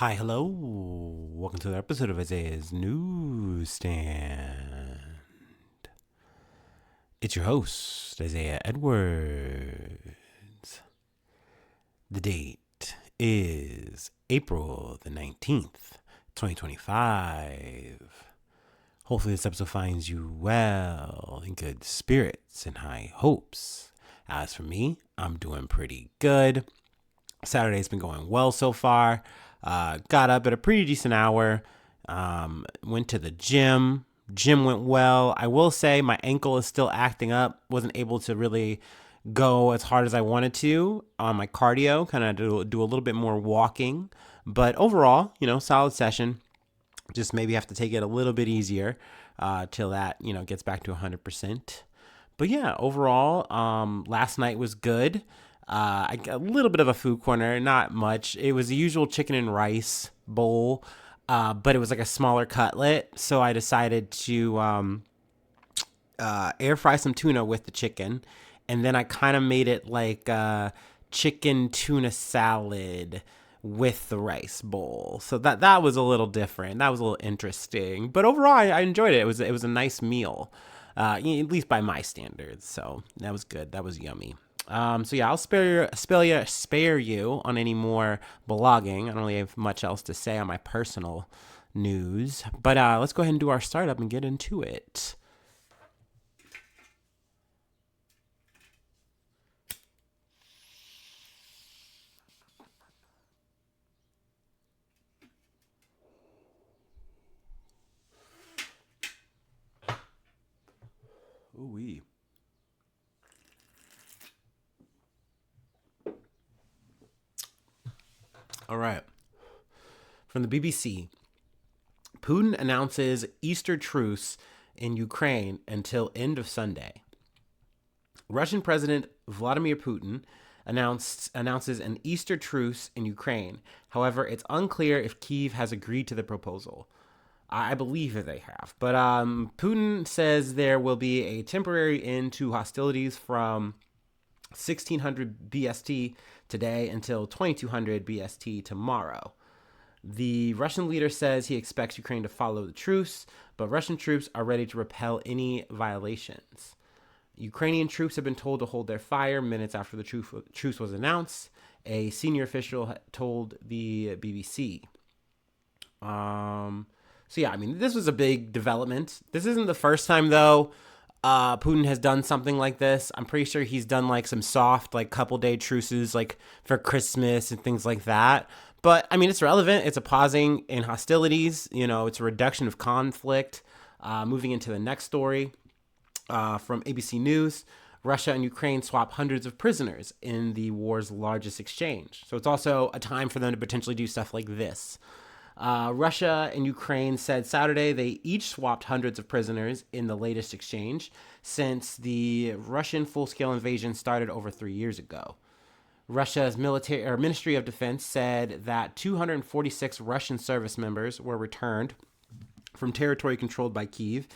Hi, hello. Welcome to the episode of Isaiah's Newsstand. It's your host, Isaiah Edwards. The date is April the 19th, 2025. Hopefully, this episode finds you well, in good spirits, and high hopes. As for me, I'm doing pretty good. Saturday's been going well so far. Got up at a pretty decent hour. Went to the gym. Gym went well. I will say my ankle is still acting up. Wasn't able to really go as hard as I wanted to on my cardio. Kind of do a little bit more walking. But overall, solid session. Just maybe have to take it a little bit easier till that, gets back to 100%. But yeah, overall, last night was good. I got a little bit of a food corner, not much. It was the usual chicken and rice bowl, but it was like a smaller cutlet. So I decided to air fry some tuna with the chicken. And then I kind of made it like a chicken tuna salad with the rice bowl. So that was a little different. That was a little interesting. But overall, I enjoyed it. It was a nice meal, at least by my standards. So that was good. That was yummy. So yeah, I'll spare you on any more blogging. I don't really have much else to say on my personal news, but let's go ahead and do our startup and get into it. Ooh-wee. All right. From the BBC, Putin announces Easter truce in Ukraine until end of Sunday. Russian President Vladimir Putin announces an Easter truce in Ukraine. However, it's unclear if Kyiv has agreed to the proposal. I believe that they have. But Putin says there will be a temporary end to hostilities from 1600 BST today until 2200 BST tomorrow. The Russian leader says he expects Ukraine to follow the truce, but Russian troops are ready to repel any violations. Ukrainian troops have been told to hold their fire minutes after the truce was announced, a senior official told the BBC. So yeah, I mean, this was a big development. This isn't the first time, though, Putin has done something like this. I'm pretty sure he's done like some soft, like couple day truces, like for Christmas and things like that. But I mean, it's relevant. It's a pausing in hostilities. It's a reduction of conflict. Moving into the next story from ABC News, Russia and Ukraine swap hundreds of prisoners in the war's largest exchange. So it's also a time for them to potentially do stuff like this. Russia and Ukraine said Saturday they each swapped hundreds of prisoners in the latest exchange since the Russian full-scale invasion started over 3 years ago. Russia's Ministry of Defense said that 246 Russian service members were returned from territory controlled by Kyiv,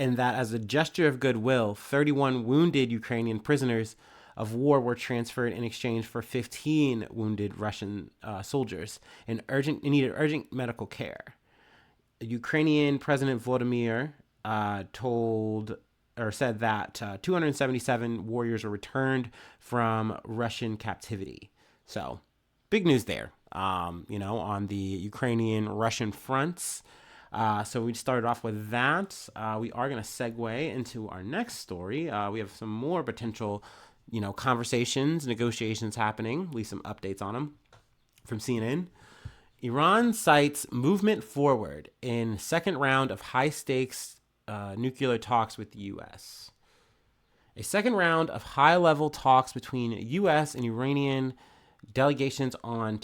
and that as a gesture of goodwill, 31 wounded Ukrainian prisoners of war were transferred in exchange for 15 wounded Russian soldiers and needed urgent medical care. Ukrainian President Volodymyr said that 277 warriors were returned from Russian captivity. So, big news there. On the Ukrainian-Russian fronts. So we started off with that. We are going to segue into our next story. We have some more potential conversations, negotiations happening, at least some updates on them from CNN. Iran cites movement forward in second round of high-stakes nuclear talks with the U.S. A second round of high-level talks between U.S. and Iranian delegations on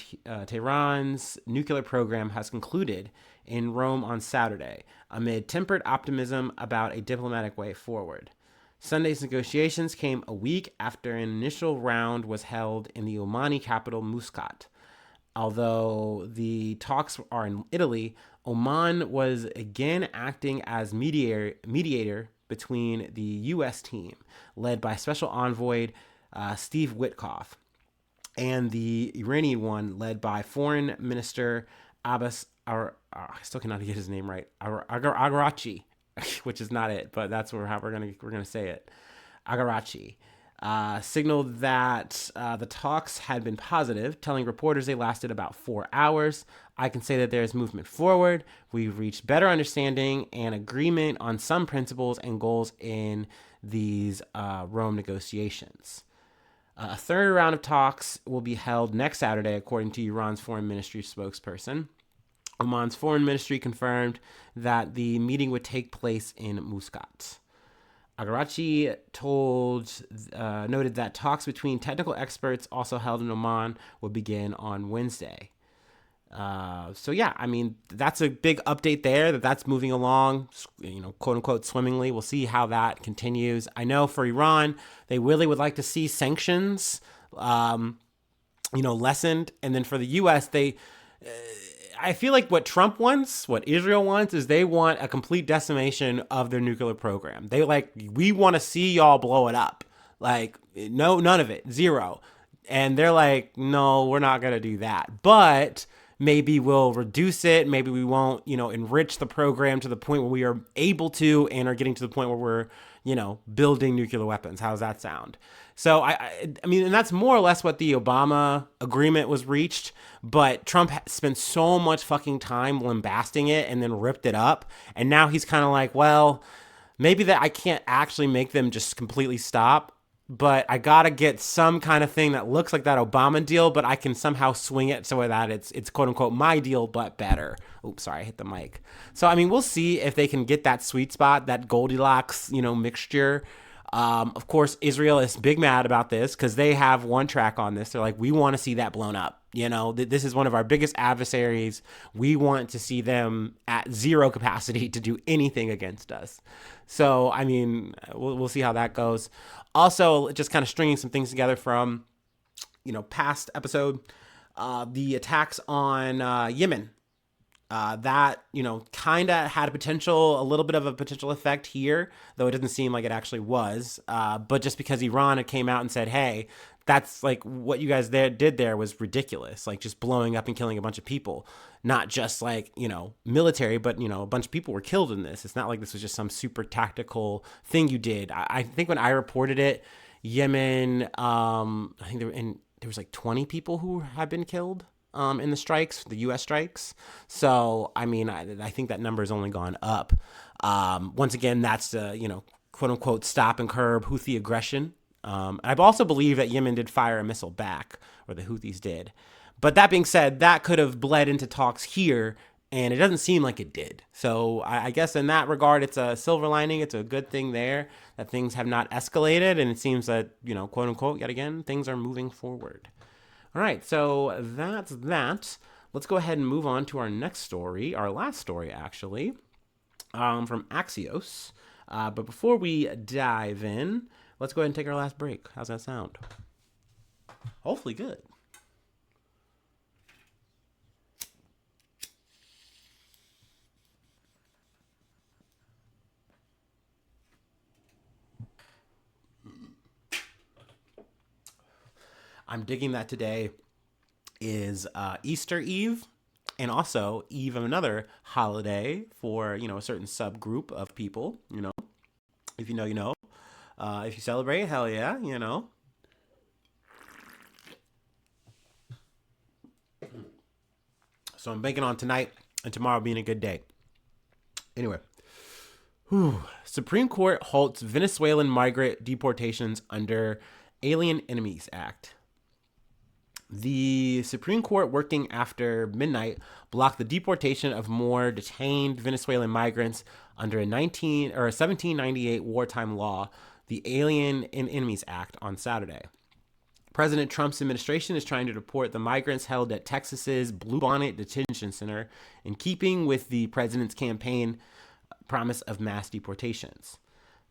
Tehran's nuclear program has concluded in Rome on Saturday, amid tempered optimism about a diplomatic way forward. Sunday's negotiations came a week after an initial round was held in the Omani capital Muscat. Although the talks are in Italy, Oman was again acting as mediator between the U.S. team, led by Special Envoy Steve Witkoff, and the Iranian one, led by Foreign Minister Abbas, I still cannot get his name right, Agarachi, which is not it, but that's how we're gonna say it. Agarachi signaled that the talks had been positive, telling reporters they lasted about 4 hours. I can say that there is movement forward. We've reached better understanding and agreement on some principles and goals in these Rome negotiations. A third round of talks will be held next Saturday, according to Iran's foreign ministry spokesperson. Oman's foreign ministry confirmed that the meeting would take place in Muscat. Agarachi noted that talks between technical experts also held in Oman would begin on Wednesday. So yeah, I mean, that's a big update there, that's moving along, quote unquote, swimmingly. We'll see how that continues. I know for Iran, they really would like to see sanctions, lessened. And then for the U.S., I feel like what Trump wants, what Israel wants, is they want a complete decimation of their nuclear program. We want to see y'all blow it up. No, none of it, zero. And they're like, no, we're not going to do that. But maybe we'll reduce it. Maybe we won't, enrich the program to the point where we are able to and are getting to the point where we're, building nuclear weapons. How does that sound? So, I mean, and that's more or less what the Obama agreement was reached. But Trump spent so much fucking time lambasting it and then ripped it up. And now he's kind of like, well, maybe that I can't actually make them just completely stop. But I gotta get some kind of thing that looks like that Obama deal, but I can somehow swing it so that it's quote unquote my deal, but better. Oops, sorry, I hit the mic. So I mean, we'll see if they can get that sweet spot, that Goldilocks, mixture. Of course, Israel is big mad about this because they have one track on this. They're like, we want to see that blown up. This is one of our biggest adversaries. We want to see them at zero capacity to do anything against us. So, I mean, we'll see how that goes. Also, just kind of stringing some things together from, past episode, the attacks on Yemen. That, kind of had a little bit of a potential effect here, though it doesn't seem like it actually was. But just because Iran had came out and said, hey, that's like what you guys did there was ridiculous. Like just blowing up and killing a bunch of people, not just like, military, but, a bunch of people were killed in this. It's not like this was just some super tactical thing you did. I think when I reported it, Yemen, I think there was like 20 people who had been killed. In the strikes, the U.S. strikes. So, I mean, I think that number has only gone up. Once again, that's the, quote unquote, stop and curb Houthi aggression. I also believe that Yemen did fire a missile back, or the Houthis did. But that being said, that could have bled into talks here, and it doesn't seem like it did. So I guess in that regard, it's a silver lining. It's a good thing there that things have not escalated, and it seems that, quote unquote, yet again, things are moving forward. All right, so that's that. Let's go ahead and move on to our next story, our last story, actually, from Axios. But before we dive in, let's go ahead and take our last break. How's that sound? Hopefully good. I'm digging that today is Easter Eve, and also eve of another holiday for, a certain subgroup of people, if you know, you know. If you celebrate, hell yeah, So I'm banking on tonight and tomorrow being a good day. Anyway. Supreme Court halts Venezuelan migrant deportations under Alien Enemies Act. The Supreme Court, working after midnight, blocked the deportation of more detained Venezuelan migrants under a 1798 wartime law, the Alien Enemies Act, on Saturday. President Trump's administration is trying to deport the migrants held at Texas's Bluebonnet Detention Center, in keeping with the president's campaign promise of mass deportations.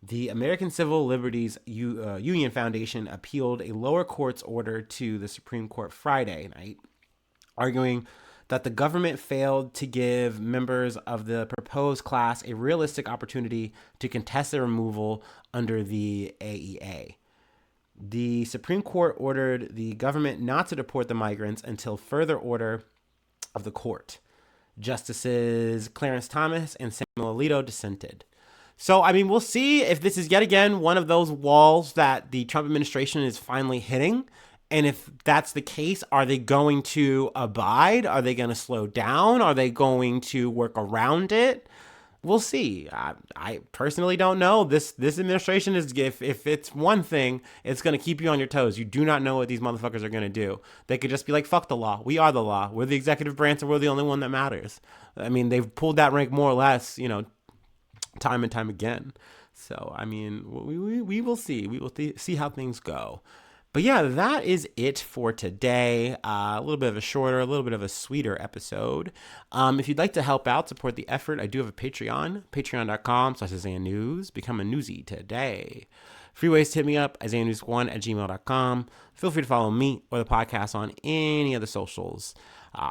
The American Civil Liberties Union Foundation appealed a lower court's order to the Supreme Court Friday night, arguing that the government failed to give members of the proposed class a realistic opportunity to contest their removal under the AEA. The Supreme Court ordered the government not to deport the migrants until further order of the court. Justices Clarence Thomas and Samuel Alito dissented. So, I mean, we'll see if this is yet again one of those walls that the Trump administration is finally hitting. And if that's the case, are they going to abide? Are they going to slow down? Are they going to work around it? We'll see. I personally don't know. This administration is, if it's one thing, it's going to keep you on your toes. You do not know what these motherfuckers are going to do. They could just be like, fuck the law. We are the law. We're the executive branch and we're the only one that matters. I mean, they've pulled that rank more or less, time and time again. So, I mean, we will see. We will see how things go. But yeah, that is it for today. A little bit of a shorter, a little bit of a sweeter episode. If you'd like to help out, support the effort, I do have a Patreon, patreon.com/IsaiahNews. Become a newsie today. Free ways to hit me up, IsaiahNews1@gmail.com. Feel free to follow me or the podcast on any of the socials.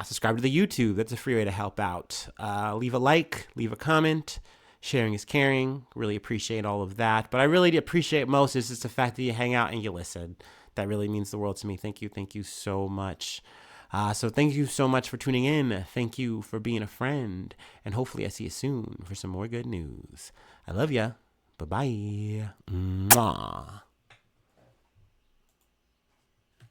Subscribe to the YouTube. That's a free way to help out. Leave a like, leave a comment. Sharing is caring. Really appreciate all of that. But I really appreciate most is just the fact that you hang out and you listen. That really means the world to me. Thank you. Thank you so much. So thank you so much for tuning in. Thank you for being a friend. And hopefully I see you soon for some more good news. I love ya. Bye-bye. Mwah.